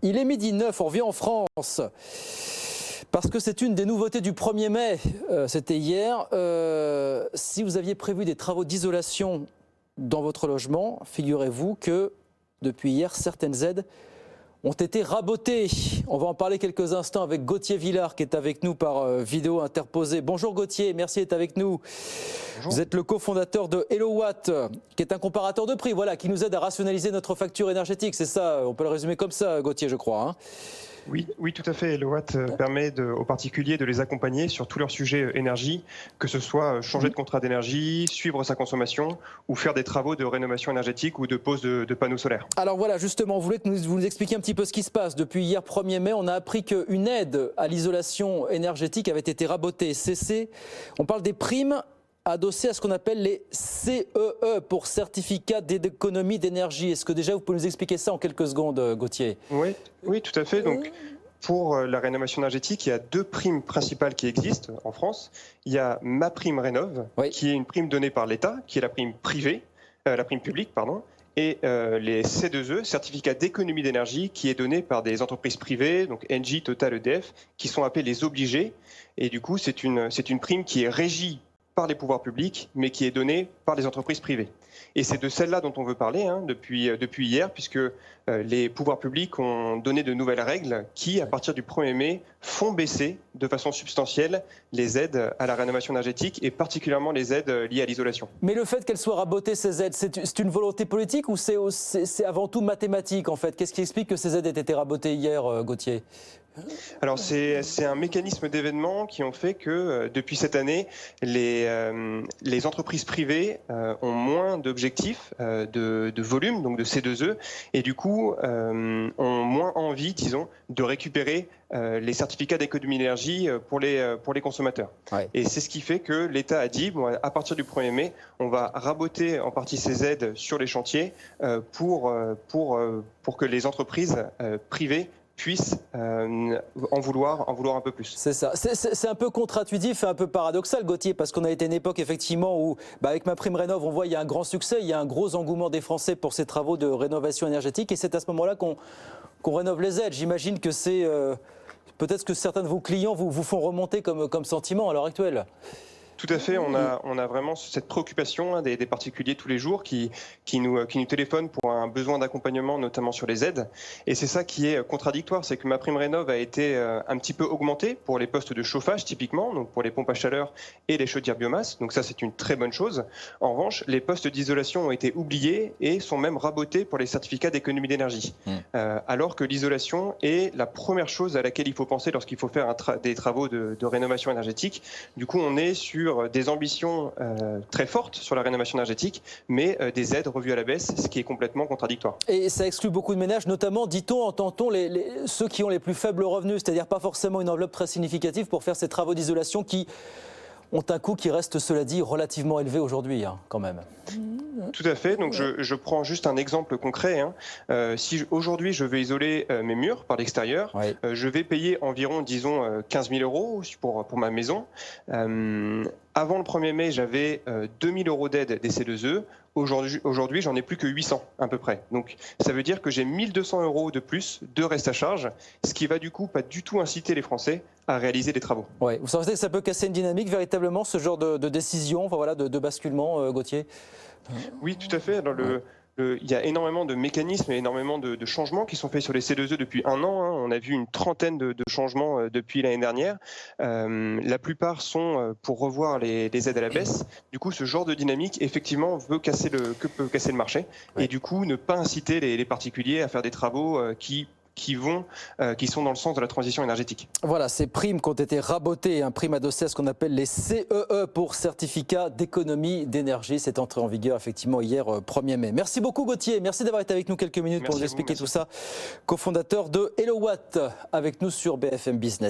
Il est 12h09, on revient en France. Parce que c'est une des nouveautés du 1er mai, c'était hier. Si vous aviez prévu des travaux d'isolation dans votre logement, figurez-vous que depuis hier, certaines aides ont été rabotées. On va en parler quelques instants avec Gauthier Villard qui est avec nous par vidéo interposée. Bonjour Gauthier, merci d'être avec nous. Bonjour. Vous êtes le cofondateur de HelloWatt, qui est un comparateur de prix, voilà, qui nous aide à rationaliser notre facture énergétique. C'est ça, on peut le résumer comme ça, Gauthier, je crois. Hein. Oui, tout à fait. HelloWatt permet aux particuliers de les accompagner sur tous leurs sujets énergie, que ce soit changer de contrat d'énergie, suivre sa consommation ou faire des travaux de rénovation énergétique ou de pose de panneaux solaires. Alors voilà, justement, on voulait que vous nous expliquiez un petit peu ce qui se passe. Depuis hier 1er mai, on a appris qu'une aide à l'isolation énergétique avait été rabotée, cessée. On parle des primes adossé à ce qu'on appelle les CEE pour certificats d'économie d'énergie. Est-ce que déjà vous pouvez nous expliquer ça en quelques secondes, Gauthier? Oui, tout à fait. Donc, pour la rénovation énergétique, il y a deux primes principales qui existent en France. Il y a MaPrimeRénov', qui est une prime donnée par l'État, qui est la prime privée, la prime publique, pardon. Et les C2E, certificats d'économie d'énergie, qui est donné par des entreprises privées, donc Engie, Total, EDF, qui sont appelées les obligés. Et du coup, c'est une prime qui est régie par les pouvoirs publics, mais qui est donnée par les entreprises privées. Et c'est de celle-là dont on veut parler depuis hier, puisque les pouvoirs publics ont donné de nouvelles règles qui, à partir du 1er mai, font baisser de façon substantielle les aides à la rénovation énergétique et particulièrement les aides liées à l'isolation. Mais le fait qu'elles soient rabotées, ces aides, c'est une volonté politique ou c'est avant tout mathématique en fait? Qu'est-ce qui explique que ces aides aient été rabotées hier, Gauthier? Alors c'est un mécanisme d'événements qui ont fait que depuis cette année, les entreprises privées ont moins d'objectifs de volume, donc de C2E, et du coup ont moins envie, disons, de récupérer les certificats d'économie d'énergie pour les consommateurs. Ouais. Et c'est ce qui fait que l'État a dit, bon, à partir du 1er mai, on va raboter en partie ces aides sur les chantiers pour que les entreprises privées puissent en vouloir un peu plus. C'est ça. C'est un peu contre-intuitif et un peu paradoxal, Gauthier, parce qu'on a été à une époque effectivement où, avec MaPrimeRénov', on voit il y a un grand succès, il y a un gros engouement des Français pour ces travaux de rénovation énergétique, et c'est à ce moment-là qu'on rénove les aides. J'imagine que c'est peut-être que certains de vos clients vous font remonter comme sentiment à l'heure actuelle. Tout à fait, on a vraiment cette préoccupation des particuliers tous les jours qui nous téléphonent pour un besoin d'accompagnement, notamment sur les aides. Et c'est ça qui est contradictoire, c'est que MaPrimeRénov' a été un petit peu augmenté pour les postes de chauffage typiquement, donc pour les pompes à chaleur et les chaudières biomasse. Donc ça, c'est une très bonne chose. En revanche, les postes d'isolation ont été oubliés et sont même rabotés pour les certificats d'économie d'énergie. Alors que l'isolation est la première chose à laquelle il faut penser lorsqu'il faut faire des travaux de rénovation énergétique. Du coup, on est sur des ambitions très fortes sur la rénovation énergétique, mais des aides revues à la baisse, ce qui est complètement contradictoire. Et ça exclut beaucoup de ménages, notamment, dit-on, entend-on, ceux qui ont les plus faibles revenus, c'est-à-dire pas forcément une enveloppe très significative pour faire ces travaux d'isolation qui ont un coût qui reste, cela dit, relativement élevé aujourd'hui, quand même. Tout à fait. Donc je prends juste un exemple concret. Si aujourd'hui je veux isoler mes murs par l'extérieur, je vais payer environ, disons, 15 000 € pour ma maison. Avant le 1er mai, j'avais 2 000 € d'aide des C2E. Aujourd'hui, j'en ai plus que 800 à peu près. Donc, ça veut dire que j'ai 1 200 € de plus de reste à charge, ce qui va du coup pas du tout inciter les Français à réaliser des travaux. Ouais. Vous savez que ça peut casser une dynamique véritablement, ce genre de décision, enfin, voilà, de basculement, Gauthier? Oui, tout à fait. Alors, il y a énormément de mécanismes et énormément de changements qui sont faits sur les C2E depuis un an. On a vu une trentaine de changements depuis l'année dernière. La plupart sont pour revoir les aides à la baisse. Du coup, ce genre de dynamique, effectivement, peut casser le marché. Et du coup, ne pas inciter les particuliers à faire des travaux qui sont dans le sens de la transition énergétique. Voilà, ces primes qui ont été rabotées, un prime adossé à ce qu'on appelle les CEE pour certificats d'économie d'énergie. C'est entré en vigueur effectivement hier 1er mai. Merci beaucoup Gauthier, merci d'avoir été avec nous quelques minutes pour nous expliquer tout ça. Cofondateur de HelloWatt avec nous sur BFM Business.